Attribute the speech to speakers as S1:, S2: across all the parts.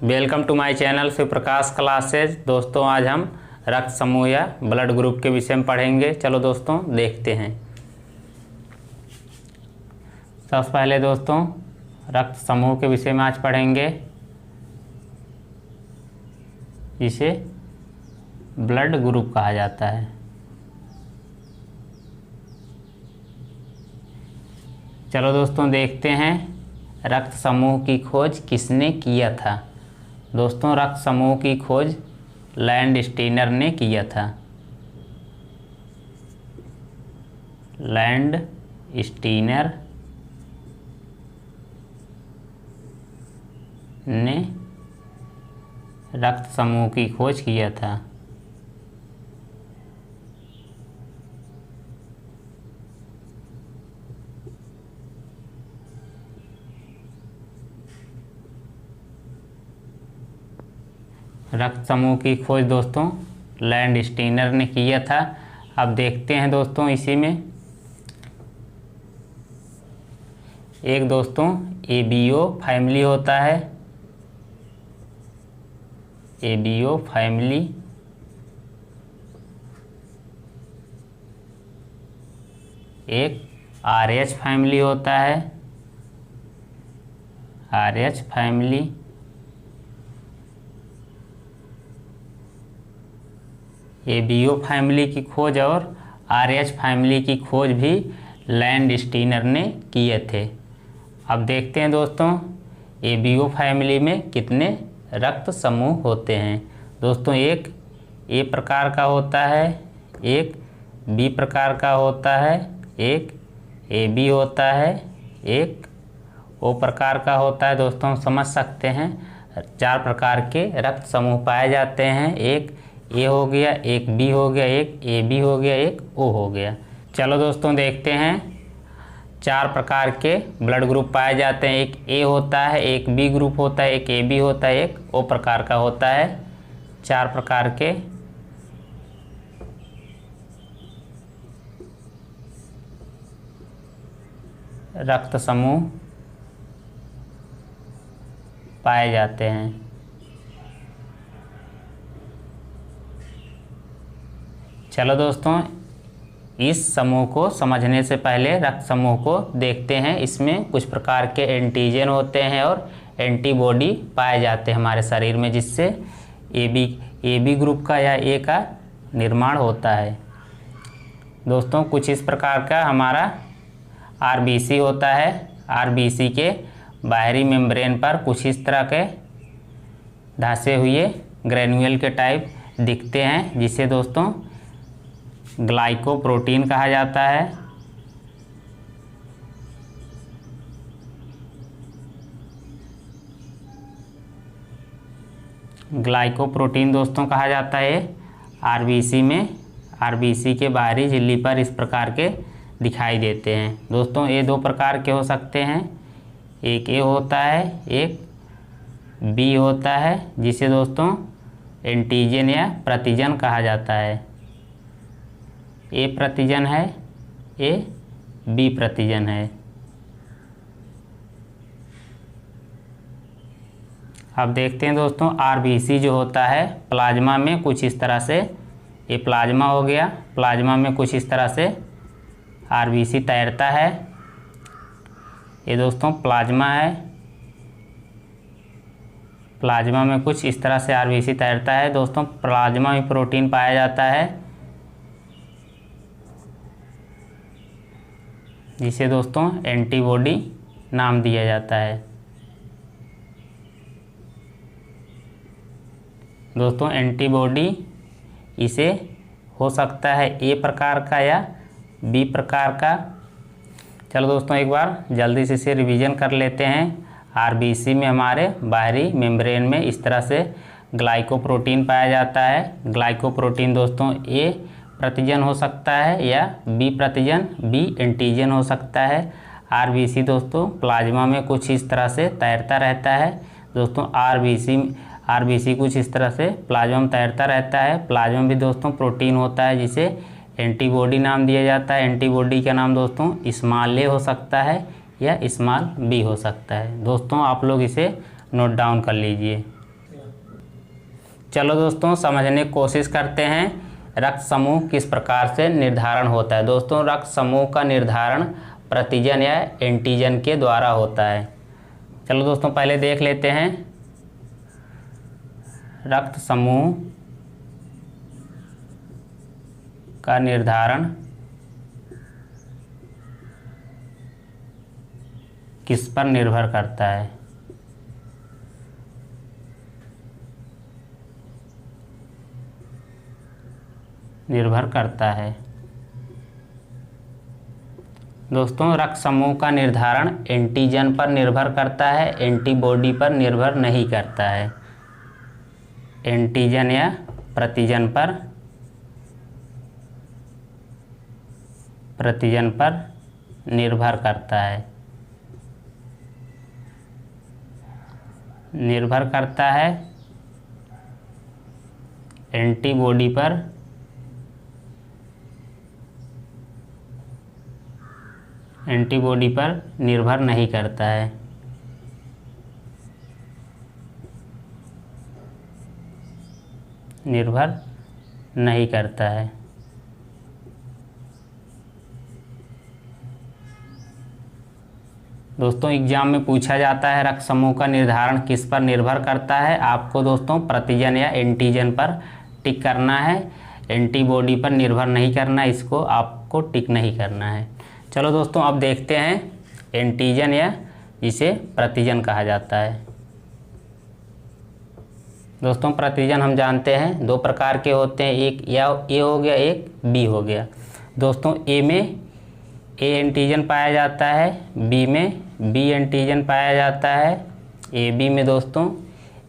S1: Welcome to my channel Shivprakash classes. दोस्तों आज हम रक्त समूह या ब्लड ग्रुप के विषय में पढ़ेंगे। चलो दोस्तों देखते हैं। सबसे पहले दोस्तों रक्त समूह के विषय में आज पढ़ेंगे, जिसे ब्लड ग्रुप कहा जाता है। चलो दोस्तों देखते हैं रक्त समूह की खोज किसने किया था। दोस्तों रक्त समूह की खोज लैंडस्टीनर ने किया था। लैंडस्टीनर ने रक्त समूह की खोज किया था। रक्त समूह की खोज दोस्तों लैंडस्टीनर ने किया था। अब देखते हैं दोस्तों इसी में एक दोस्तों एबीओ फैमिली होता है। एबीओ फैमिली एक आरएच फैमिली होता है। आरएच फैमिली एबीओ फैमिली की खोज और आरएच फैमिली की खोज भी लैंडस्टीनर ने किए थे। अब देखते हैं दोस्तों एबीओ फैमिली में कितने रक्त समूह होते हैं। दोस्तों एक ए प्रकार का होता है, एक बी प्रकार का होता है, एक एबी होता है, एक ओ प्रकार का होता है। दोस्तों हम समझ सकते हैं 4 प्रकार के रक्त समूह पाए जाते हैं। एक ए हो गया, एक बी हो गया, एक ए बी हो गया, एक ओ हो गया। चलो दोस्तों देखते हैं 4 प्रकार के ब्लड ग्रुप पाए जाते हैं। एक ए होता है, एक बी ग्रुप होता है, एक ए बी होता है, एक ओ प्रकार का होता है। 4 प्रकार के रक्त समूह पाए जाते हैं। चलो दोस्तों इस समूह को समझने से पहले रक्त समूह को देखते हैं। इसमें कुछ प्रकार के एंटीजन होते हैं और एंटीबॉडी पाए जाते हैं हमारे शरीर में, जिससे एबी ग्रुप का या ए का निर्माण होता है। दोस्तों कुछ इस प्रकार का हमारा आरबीसी होता है। आरबीसी के बाहरी मेम्ब्रेन पर कुछ इस तरह के धंसे हुए ग्रेन्यूल के टाइप दिखते हैं, जिसे दोस्तों ग्लाइकोप्रोटीन कहा जाता है। ग्लाइकोप्रोटीन दोस्तों कहा जाता है आरबीसी में। आरबीसी के बाहरी झिल्ली पर इस प्रकार के दिखाई देते हैं। दोस्तों ये 2 प्रकार के हो सकते हैं। एक ए होता है, एक बी होता है, जिसे दोस्तों एंटीजन या प्रतिजन कहा जाता है। ए प्रतिजन है, ए बी प्रतिजन है। अब देखते हैं दोस्तों आरबीसी जो होता है प्लाज्मा में कुछ इस तरह से, ये प्लाज्मा हो गया। प्लाज्मा में कुछ इस तरह से आरबीसी तैरता है। ये दोस्तों प्लाज्मा है। प्लाज्मा में कुछ इस तरह से आरबीसी तैरता है। दोस्तों प्लाज्मा में प्रोटीन पाया जाता है, जिसे दोस्तों एंटीबॉडी नाम दिया जाता है। दोस्तों एंटीबॉडी इसे हो सकता है ए प्रकार का या बी प्रकार का। चलो दोस्तों एक बार जल्दी से इसे रिवीजन कर लेते हैं। आरबीसी में हमारे बाहरी मेम्ब्रेन में इस तरह से ग्लाइकोप्रोटीन पाया जाता है। ग्लाइकोप्रोटीन दोस्तों ए प्रतिजन हो सकता है या बी प्रतिजन, बी एंटीजन हो सकता है। आरबीसी दोस्तों प्लाज्मा में कुछ इस तरह से तैरता रहता है। दोस्तों आरबीसी कुछ इस तरह से प्लाज्मा में तैरता रहता है। प्लाज्मा में भी दोस्तों प्रोटीन होता है, जिसे एंटीबॉडी नाम दिया जाता है। एंटीबॉडी का नाम दोस्तों स्मॉल ए हो सकता है या स्मॉल बी हो सकता है। दोस्तों आप लोग इसे नोट डाउन कर लीजिए। चलो दोस्तों समझने की कोशिश करते हैं रक्त समूह किस प्रकार से निर्धारण होता है। दोस्तों रक्त समूह का निर्धारण प्रतिजन या एंटीजन के द्वारा होता है। चलो दोस्तों पहले देख लेते हैं रक्त समूह का निर्धारण किस पर निर्भर करता है। निर्भर करता है दोस्तों रक्त समूह का निर्धारण एंटीजन पर निर्भर करता है, एंटीबॉडी पर निर्भर नहीं करता है। एंटीजन या प्रतिजन पर निर्भर करता है। निर्भर करता है एंटीबॉडी पर निर्भर नहीं करता है। निर्भर नहीं करता है। दोस्तों एग्जाम में पूछा जाता है रक्त समूह का निर्धारण किस पर निर्भर करता है। आपको दोस्तों प्रतिजन या एंटीजन पर टिक करना है, एंटीबॉडी पर निर्भर नहीं करना, इसको आपको टिक नहीं करना है। चलो दोस्तों अब देखते हैं एंटीजन या जिसे प्रतिजन कहा जाता है। दोस्तों प्रतिजन हम जानते हैं दो प्रकार के होते हैं, एक या ए हो गया, एक बी हो गया। दोस्तों ए में ए एंटीजन पाया जाता है, बी में बी एंटीजन पाया जाता है। ए बी में दोस्तों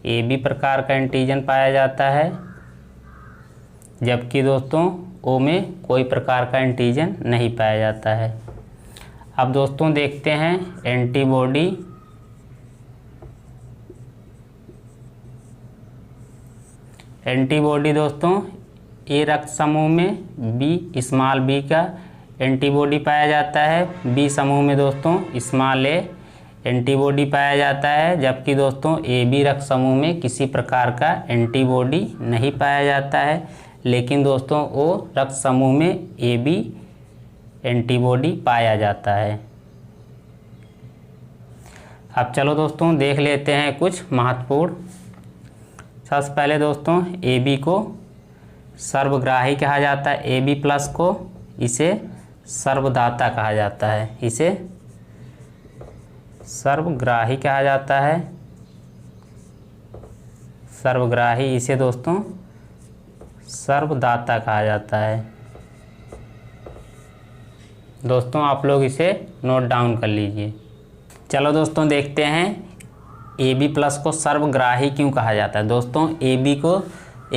S1: ए बी प्रकार का एंटीजन पाया जाता है, जबकि दोस्तों ओ में कोई प्रकार का एंटीजन नहीं पाया जाता है। अब दोस्तों देखते हैं एंटीबॉडी दोस्तों ए रक्त समूह में बी स्मॉल बी का एंटीबॉडी पाया जाता है, बी समूह में दोस्तों स्मॉल ए एंटीबॉडी पाया जाता है, जबकि दोस्तों ए बी रक्त समूह में किसी प्रकार का एंटीबॉडी नहीं पाया जाता है, लेकिन दोस्तों ओ रक्त समूह में ए बी एंटीबॉडी पाया जाता है। अब चलो दोस्तों देख लेते हैं कुछ महत्वपूर्ण। सबसे पहले दोस्तों ए बी को सर्वग्राही कहा जाता है, ए बी प्लस को इसे सर्वदाता कहा जाता है, इसे सर्वग्राही कहा जाता है। सर्वग्राही इसे दोस्तों सर्वदाता कहा जाता है। दोस्तों आप लोग इसे नोट डाउन कर लीजिए। चलो दोस्तों देखते हैं ए बी प्लस को सर्वग्राही क्यों कहा जाता है। दोस्तों ए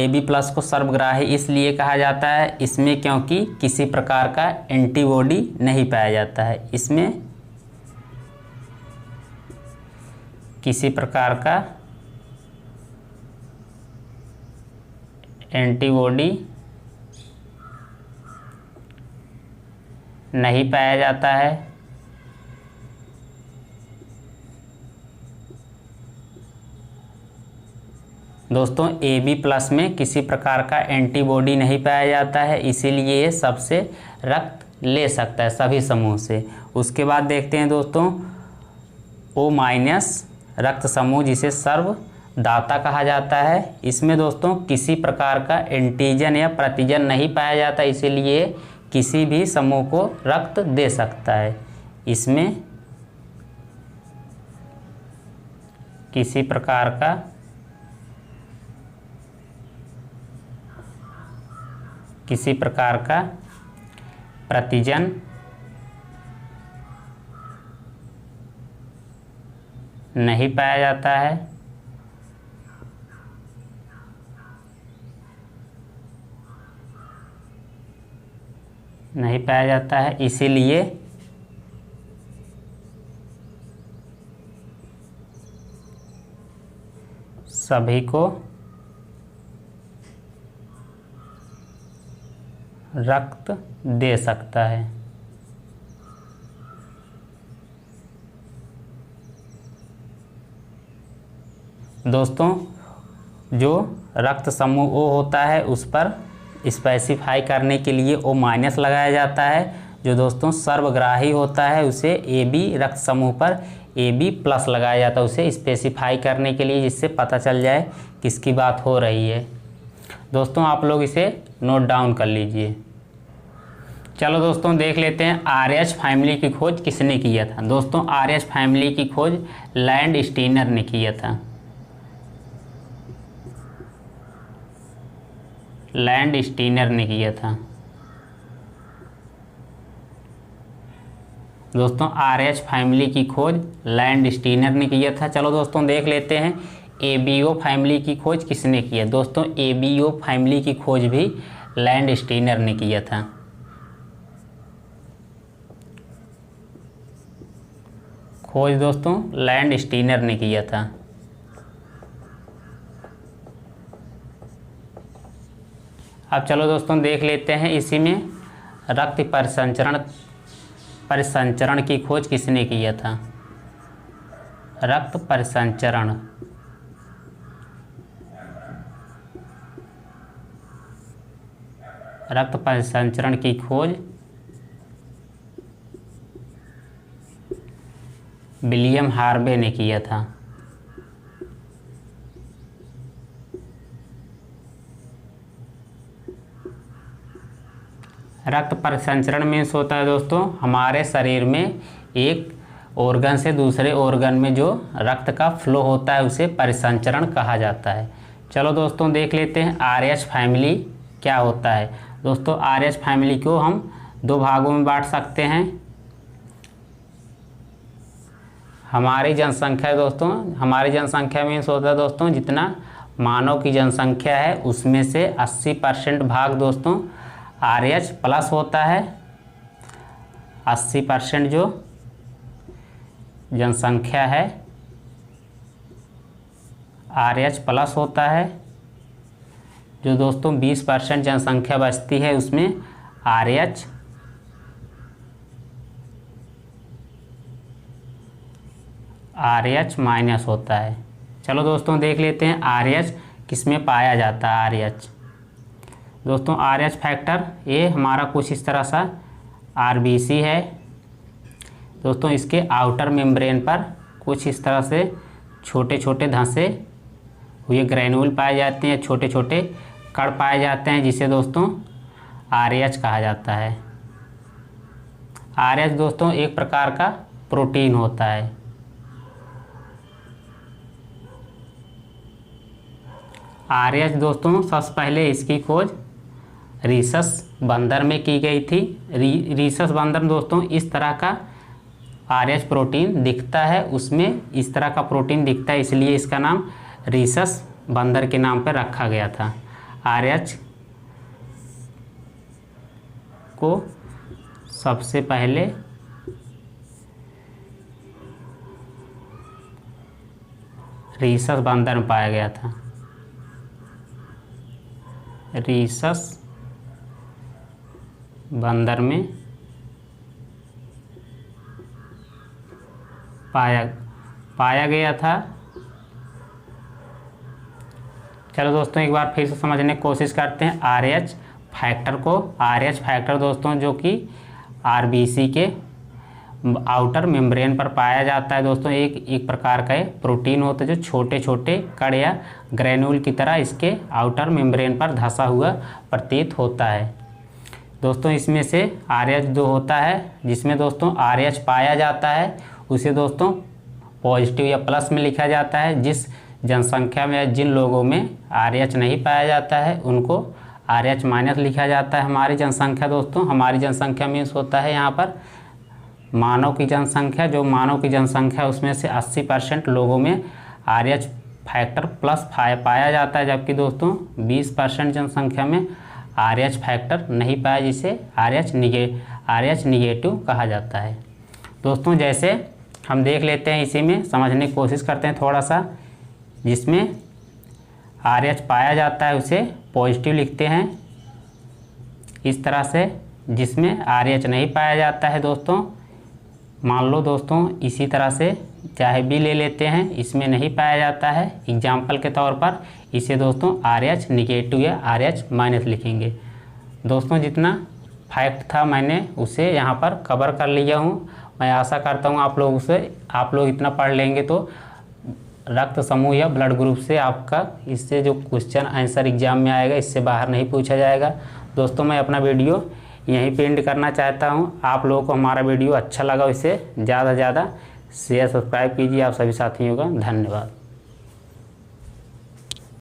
S1: बी प्लस को सर्वग्राही इसलिए कहा जाता है इसमें क्योंकि किसी प्रकार का एंटीबॉडी नहीं पाया जाता है, इसमें किसी प्रकार का एंटीबॉडी नहीं पाया जाता है। दोस्तों ए बी प्लस में किसी प्रकार का एंटीबॉडी नहीं पाया जाता है, इसीलिए ये सबसे रक्त ले सकता है, सभी समूह से। उसके बाद देखते हैं दोस्तों ओ माइनस रक्त समूह जिसे सर्वदाता कहा जाता है। इसमें दोस्तों किसी प्रकार का एंटीजन या प्रतिजन नहीं पाया जाता, इसीलिए किसी भी समूह को रक्त दे सकता है। इसमें किसी प्रकार का प्रतिजन नहीं पाया जाता है। इसीलिए सभी को रक्त दे सकता है। दोस्तों जो रक्त समूह O होता है उस पर स्पेसिफाई करने के लिए O- लगाया जाता है। जो दोस्तों सर्वग्राही होता है उसे AB रक्त समूह पर AB+ लगाया जाता है, उसे स्पेसिफाई करने के लिए, जिससे पता चल जाए किसकी बात हो रही है। दोस्तों आप लोग इसे नोट डाउन कर लीजिए। चलो दोस्तों देख लेते हैं RH फैमिली की खोज किसने किया था। दोस्तों RH फैमिली की खोज लैंड स्टीनर ने किया था। लैंड स्टीनर ने किया था। दोस्तों RH फैमिली की खोज लैंड स्टीनर ने किया था। चलो दोस्तों देख लेते हैं ABO फैमिली की खोज किसने किया। दोस्तों ABO फैमिली की खोज भी लैंड स्टीनर ने किया था। खोज दोस्तों लैंड स्टीनर ने किया था। अब चलो दोस्तों देख लेते हैं इसी में रक्त परिसंचरण की खोज किसने किया था। रक्त परिसंचरण, रक्त परिसंचरण की खोज विलियम हार्वे ने किया था। रक्त परिसंचरण मीन्स होता है दोस्तों हमारे शरीर में एक ऑर्गन से दूसरे ऑर्गन में जो रक्त का फ्लो होता है उसे परिसंचरण कहा जाता है। चलो दोस्तों देख लेते हैं RH फैमिली क्या होता है। दोस्तों RH फैमिली को हम दो भागों में बांट सकते हैं। हमारी जनसंख्या दोस्तों, हमारी जनसंख्या मीन्स होता है दोस्तों जितना मानव की जनसंख्या है उसमें से 80% भाग दोस्तों RH+ होता है। 80% जो जनसंख्या है RH+ होता है। जो दोस्तों 20% जनसंख्या बचती है उसमें RH माइनस होता है। चलो दोस्तों देख लेते हैं RH किस में पाया जाता है। RH दोस्तों RH फैक्टर ये हमारा कुछ इस तरह सा RBC है। दोस्तों इसके आउटर मेम्ब्रेन पर कुछ इस तरह से छोटे छोटे धंसे हुए ग्रैन्यूल पाए जाते हैं, छोटे छोटे कण पाए जाते हैं, जिसे दोस्तों RH कहा जाता है। RH दोस्तों एक प्रकार का प्रोटीन होता है। RH दोस्तों सबसे पहले इसकी खोज रीसस बंदर में की गई थी। रीसस बंदर दोस्तों इस तरह का RH प्रोटीन दिखता है, उसमें इस तरह का प्रोटीन दिखता है, इसलिए इसका नाम रीसस बंदर के नाम पर रखा गया था। RH को सबसे पहले रीसस बंदर में पाया गया था। रीसस बंदर में पाया गया था। चलो दोस्तों एक बार फिर से समझने की कोशिश करते हैं RH फैक्टर को। RH फैक्टर दोस्तों जो कि RBC के आउटर मेम्ब्रेन पर पाया जाता है। दोस्तों एक प्रकार का प्रोटीन होता है जो छोटे छोटे कण या ग्रैन्यूल की तरह इसके आउटर मेम्ब्रेन पर धंसा हुआ प्रतीत होता है। दोस्तों इसमें से RH जो होता है जिसमें दोस्तों RH पाया जाता है उसे दोस्तों पॉजिटिव या प्लस में लिखा जाता है। जिस जनसंख्या में या जिन लोगों में RH नहीं पाया जाता है उनको RH माइनस लिखा जाता है। हमारी जनसंख्या दोस्तों, हमारी जनसंख्या मीन्स होता है यहाँ पर मानव की जनसंख्या। जो मानव की जनसंख्या उसमें से 80% लोगों में RH फैक्टर प्लस पाया जाता है, जबकि दोस्तों 20% जनसंख्या में RH फैक्टर नहीं पाया, जिसे RH निगेटिव कहा जाता है। दोस्तों जैसे हम देख लेते हैं इसी में समझने की कोशिश करते हैं थोड़ा सा। जिसमें RH पाया जाता है उसे पॉजिटिव लिखते हैं इस तरह से। जिसमें RH नहीं पाया जाता है दोस्तों, मान लो दोस्तों इसी तरह से चाहे बी ले लेते हैं, इसमें नहीं पाया जाता है। एग्जाम्पल के तौर पर इसे दोस्तों RH निगेटिव या RH माइनस लिखेंगे। दोस्तों जितना फैक्ट था मैंने उसे यहाँ पर कवर कर लिया हूँ। मैं आशा करता हूँ आप लोग इतना पढ़ लेंगे तो रक्त समूह या ब्लड ग्रुप से आपका इससे जो क्वेश्चन आंसर एग्जाम में आएगा इससे बाहर नहीं पूछा जाएगा। दोस्तों मैं अपना वीडियो यहीं पे एंड करना चाहता हूँ। आप लोगों को हमारा वीडियो अच्छा लगा, इसे ज़्यादा से ज़्यादा शेयर सब्सक्राइब कीजिए। आप सभी साथियों का धन्यवाद।